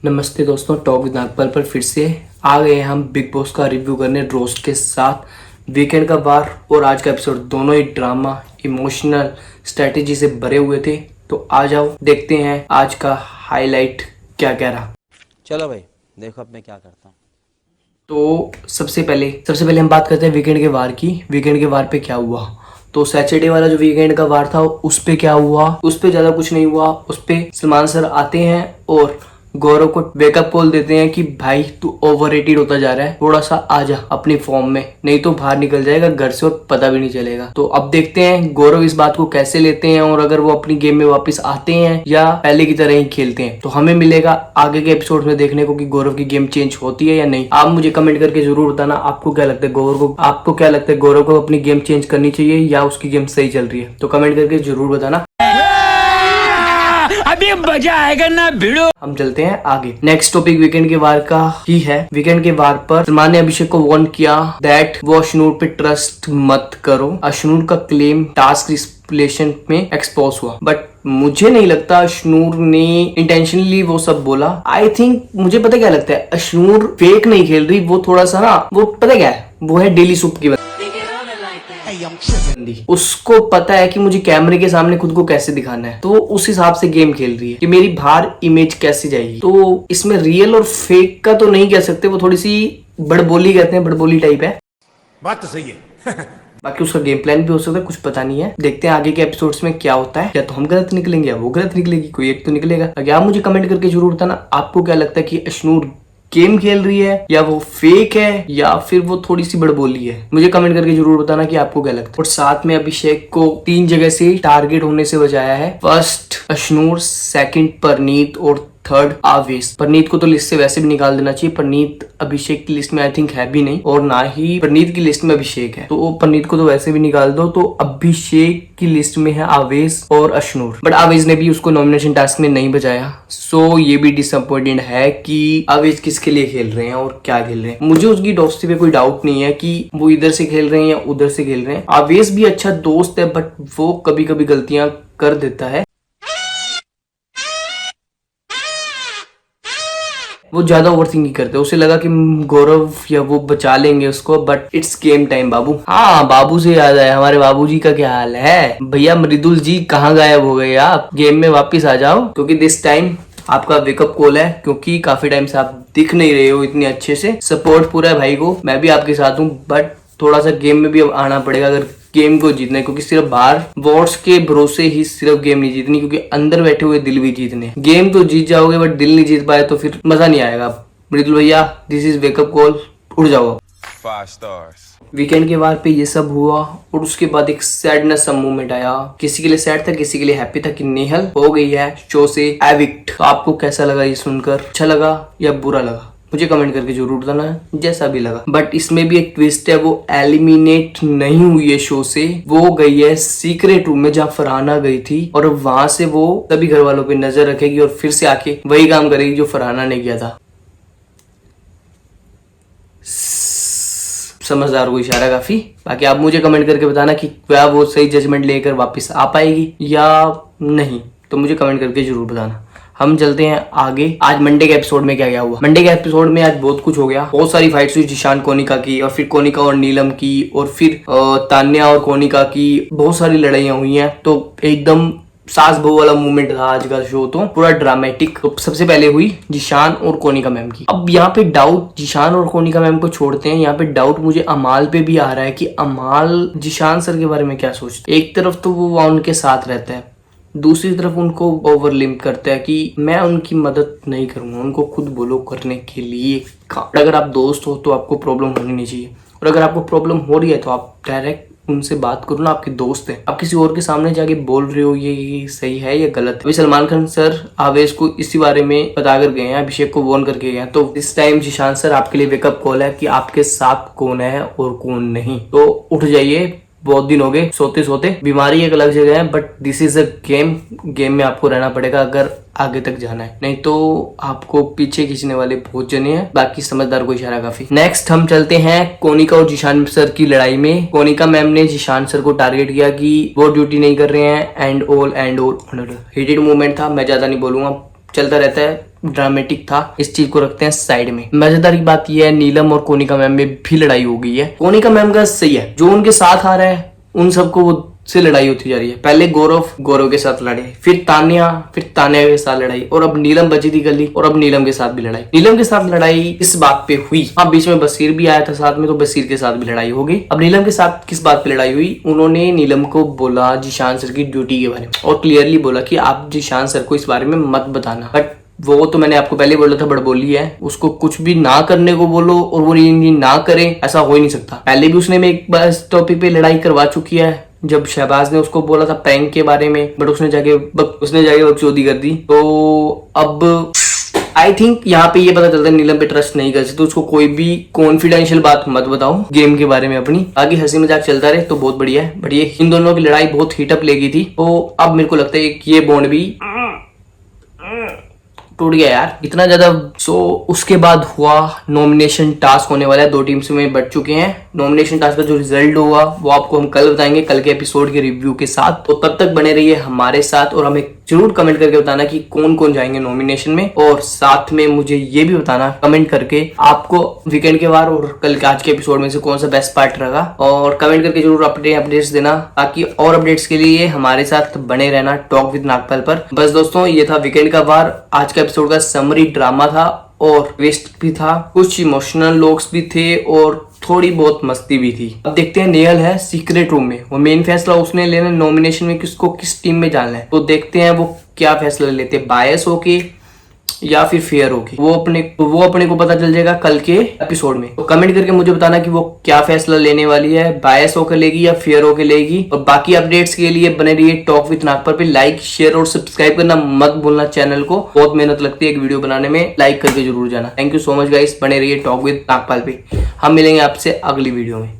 नमस्ते दोस्तों, talk with Nagpal पर फिर से आ गए हैं हम बिग बॉस का रिव्यू करने रोस्ट के साथ। वीकेंड का वार और आज का एपिसोड दोनों ही ड्रामा इमोशनल स्ट्रेटेजी से भरे हुए थे। तो आ जाओ देखते हैं आज का हाईलाइट क्या क्या रहा। चलो भाई देखो अब मैं क्या करता हूँ। तो सबसे पहले हम बात करते हैं वीकेंड के वार की। वीकेंड के वार पे क्या हुआ, तो सैटरडे वाला जो वीकेंड का वार था उस पे क्या हुआ, उस पे ज्यादा कुछ नहीं हुआ। उस पे सलमान सर आते हैं और गौरव को वेकअप कॉल देते हैं कि भाई तू ओवररेटेड होता जा रहा है, थोड़ा सा आजा अपनी फॉर्म में, नहीं तो बाहर निकल जाएगा घर से और पता भी नहीं चलेगा। तो अब देखते हैं गौरव इस बात को कैसे लेते हैं और अगर वो अपनी गेम में वापस आते हैं या पहले की तरह ही खेलते हैं। तो हमें मिलेगा आगे के एपिसोड में देखने को कि गौरव की गेम चेंज होती है या नहीं। आप मुझे कमेंट करके जरूर बताना आपको क्या लगता है गौरव को अपनी गेम चेंज करनी चाहिए या उसकी गेम सही चल रही है। तो कमेंट करके जरूर बताना, अभी मजा आएगा ना भिड़ो। हम चलते हैं आगे। नेक्स्ट टॉपिक वीकेंड के वार का ही है। वीकेंड के वार पर सलमान ने अभिषेक को वार्न किया दैट वो अशनूर पे ट्रस्ट मत करो। अशनूर का क्लेम टास्क रिप्लेशन में एक्सपोज हुआ, बट मुझे नहीं लगता अशनूर ने इंटेंशनली वो सब बोला। आई थिंक मुझे पता क्या लगता है, अशनूर फेक नहीं खेल रही, वो थोड़ा सा ना वो पता क्या है, वो है डेली सूप की बंदी। उसको पता है कि मुझे कैमरे के सामने खुद को कैसे दिखाना है, तो उस हिसाब से गेम खेल रही है कि मेरी बाहर इमेज कैसे जाएगी। तो इसमें रियल और फेक का तो नहीं कह सकते, वो थोड़ी सी बड़बोली कहते हैं, बड़बोली टाइप है। बात तो सही है। बाकी उसका गेम प्लान भी हो सकता है, कुछ पता नहीं है। देखते हैं आगे के एपिसोड्स में क्या होता है, या तो हम गलत निकलेंगे या वो गलत निकलेगी, कोई एक तो निकलेगा। अगर आप मुझे कमेंट करके जरूर बताना आपको क्या लगता है कि अशनूर गेम खेल रही है या वो फेक है या फिर वो थोड़ी सी बड़बोली है। मुझे कमेंट करके जरूर बताना कि आपको क्या लगता है। और साथ में अभिषेक को 3 जगह से टारगेट होने से बचाया है। फर्स्ट अशनूर, सेकंड परनीत और थर्ड आवेश। परनीत को तो लिस्ट से वैसे भी निकाल देना चाहिए। परनीत अभिषेक की लिस्ट में आई थिंक है भी नहीं और ना ही परनीत की लिस्ट में अभिषेक है, तो परनीत को तो वैसे भी निकाल दो। तो अभिषेक की लिस्ट में है आवेश और अशनूर, बट आवेश ने भी उसको नॉमिनेशन टास्क में नहीं बचाया। सो ये भी डिसअपॉइंटेड है कि आवेश किसके लिए खेल रहे हैं और क्या खेल रहे हैं। मुझे उसकी दोस्ती पे कोई डाउट नहीं है कि वो इधर से खेल रहे हैं या उधर से खेल रहे हैं। आवेश भी अच्छा दोस्त है, बट वो कभी कभी गलतियां कर देता है। वो ज्यादा ओवरथिंकिंग करते हैं, उसे लगा कि गौरव या वो बचा लेंगे उसको, बट इट्स गेम टाइम बाबू। हाँ, बाबू से याद आया, हमारे बाबूजी का क्या हाल है भैया? मृदुल जी कहाँ गायब हो गए आप? गेम में वापस आ जाओ, क्योंकि दिस टाइम आपका वेकअप कॉल है, क्योंकि काफी टाइम से आप दिख नहीं रहे हो इतने अच्छे से। सपोर्ट पूरा है भाई को, मैं भी आपके साथ हूँ, बट थोड़ा सा गेम में भी अब आना पड़ेगा अगर गेम को जीतना है, क्योंकि सिर्फ बाहर वोट्स के भरोसे ही सिर्फ गेम नहीं जीतनी, क्योंकि अंदर बैठे हुए दिल भी जीतने। गेम तो जीत जाओगे बट दिल नहीं जीत पाए तो फिर मजा नहीं आएगा। मृदुल भैया, दिस इज वेकअप कॉल, उड़ जाओ। 5 stars। वीकेंड के बाद पे ये सब हुआ और उसके बाद एक सैडनेस सा मोमेंट आया। किसी के लिए सैड था, किसी के लिए हैप्पी था कि नेहल हो गई है शो से एविक्ट। तो आपको कैसा लगा ये सुनकर? अच्छा लगा या बुरा लगा? मुझे कमेंट करके जरूर बताना जैसा भी लगा। बट इसमें भी एक ट्विस्ट है, वो एलिमिनेट नहीं हुई है शो से, वो गई है सीक्रेट रूम में जहाँ फरहाना गई थी और वहां से वो सभी घर वालों पे नजर रखेगी और फिर से आके वही काम करेगी जो फरहाना ने किया था। समझदार को इशारा काफी। बाकी आप मुझे कमेंट करके बताना कि क्या वो सही जजमेंट लेकर वापस आ पाएगी या नहीं, तो मुझे कमेंट करके जरूर बताना। हम चलते हैं आगे। आज मंडे के एपिसोड में क्या क्या हुआ। मंडे के एपिसोड में आज बहुत कुछ हो गया। बहुत सारी फाइट्स हुई, जिशान कोनिका की और फिर कोनिका और नीलम की और फिर तान्या और कोनिका की, बहुत सारी लड़ाइयां हुई हैं। तो एकदम सास बहू वाला मूवमेंट था आज का शो, तो पूरा ड्रामेटिक। तो सबसे पहले हुई जिशान और कोनिका मैम की। अब यहाँ पे डाउट जिशान और कोनिका मैम को छोड़ते हैं, यहाँ पे डाउट मुझे अमाल पे भी आ रहा है कि अमाल जिशान सर के बारे में क्या सोचते। एक तरफ तो वो उनके साथ रहता है, दूसरी तरफ उनको ओवरलिम्प करता है कि मैं उनकी मदद नहीं करूंगा, उनको खुद बोलो करने के लिए। अगर आप दोस्त हो तो आपको प्रॉब्लम होनी नहीं चाहिए, और अगर आपको प्रॉब्लम हो रही है तो आप डायरेक्ट उनसे बात करो ना, आपके दोस्त हैं। आप किसी और के सामने जाके बोल रहे हो ये सही है या गलत है। अभी सलमान खान सर आवेश को इसी बारे में बता कर गए हैं, अभिषेक को वार्न करके गए हैं। तो इस टाइम जिशान सर आपके लिए वेकअप कॉल है कि आपके साथ कौन है और कौन नहीं। तो उठ जाइए, बहुत दिन हो गए सोते सोते। बीमारी एक अलग जगह है, but this is a game. Game में आपको रहना पड़ेगा अगर आगे तक जाना है, नहीं तो आपको पीछे खींचने वाले बहुत जने हैं। बाकी समझदार को इशारा काफी। नेक्स्ट हम चलते हैं कोनिका और जिशान सर की लड़ाई में। कोनिका मैम ने जिशान सर को टारगेट किया कि वो ड्यूटी नहीं कर रहे हैं, एंड ऑल हीटेड मूवमेंट था। मैं ज्यादा नहीं बोलूंगा, चलता रहता है। ड्रामेटिक था, इस चीज को रखते हैं साइड में। मजेदार की बात यह है नीलम और कोनिका मैम में भी लड़ाई हो गई है। कोनिका मैम का सही है, जो उनके साथ आ रहा है उन सबको वो से लड़ाई होती जा रही है। पहले गौरव के साथ लड़े, फिर तान्या के साथ लड़ाई, और अब नीलम बची थी गली, और अब नीलम के साथ भी लड़ाई। नीलम के साथ लड़ाई इस बात पे हुई, हाँ बीच में बसीर भी आया था साथ में, तो बसीर के साथ भी लड़ाई हो गई। अब नीलम के साथ किस बात पे लड़ाई हुई, उन्होंने नीलम को बोला जीशान सर की ड्यूटी के बारे में, और क्लियरली बोला कि आप जीशान सर को इस बारे में मत बताना। बट वो तो मैंने आपको पहले बोला था बड़बोली है, उसको कुछ भी ना करने को बोलो और वो ये ना करे, ऐसा हो ही नहीं सकता। पहले भी उसने एक बार इस टॉपिक पे लड़ाई करवा चुकी है, जब शहबाज ने उसको बोला था प्रैंक के बारे में, बट उसने जाके बकचोदी कर दी। तो अब आई थिंक यहाँ पे ये पता चलता है नीलम पे ट्रस्ट नहीं कर सकते, तो उसको कोई भी कॉन्फिडेंशियल बात मत बताओ गेम के बारे में अपनी। आगे हंसी मजाक चलता रहे तो बहुत बढ़िया है, बट ये इन दोनों की लड़ाई बहुत हीटअप ले गई थी, तो अब मेरे को लगता है कि ये बॉन्ड भी टूट गया यार इतना ज्यादा। सो उसके बाद हुआ नॉमिनेशन टास्क होने वाला है, 2 टीम्स में बट चुके हैं। नॉमिनेशन टास्क का जो रिजल्ट होगा वो आपको हम कल बताएंगे, कल के एपिसोड के रिव्यू के साथ। तो तब तक बने रहिए हमारे साथ, और हमें जरूर कमेंट करके बताना कि कौन कौन जाएंगे नॉमिनेशन में, और साथ में मुझे ये भी बताना कमेंट करके आपको वीकेंड के बार और कल के आज के एपिसोड में से कौन सा बेस्ट पार्ट रहा, और कमेंट करके जरूर अपडेट्स देना, ताकि और अपडेट्स के लिए हमारे साथ बने रहना टॉक विद नागपाल पर। बस दोस्तों, ये था वीकेंड का वार, आज का एपिसोड का समरी ड्रामा था, और ट्विस्ट भी था, कुछ इमोशनल लोक्स भी थे, और थोड़ी बहुत मस्ती भी थी। अब देखते हैं नेहल है सीक्रेट रूम में, वो मेन फैसला उसने लेना नॉमिनेशन में किसको किस टीम में जाना है। तो देखते हैं वो क्या फैसला लेते हैं, बायस होके या फिर फेयर होके, वो अपने को पता चल जाएगा कल के एपिसोड में। तो कमेंट करके मुझे बताना कि वो क्या फैसला लेने वाली है, बायस होकर लेगी या फेयर होकर लेगी। और बाकी अपडेट्स के लिए बने रहिए टॉक विद नागपाल पे। लाइक शेयर और सब्सक्राइब करना मत भूलना चैनल को, बहुत मेहनत लगती है एक वीडियो बनाने में, लाइक करके जरूर जाना। Thank you so much guys, बने रहिए टॉक विद नागपाल पे। हम मिलेंगे आपसे अगली वीडियो में।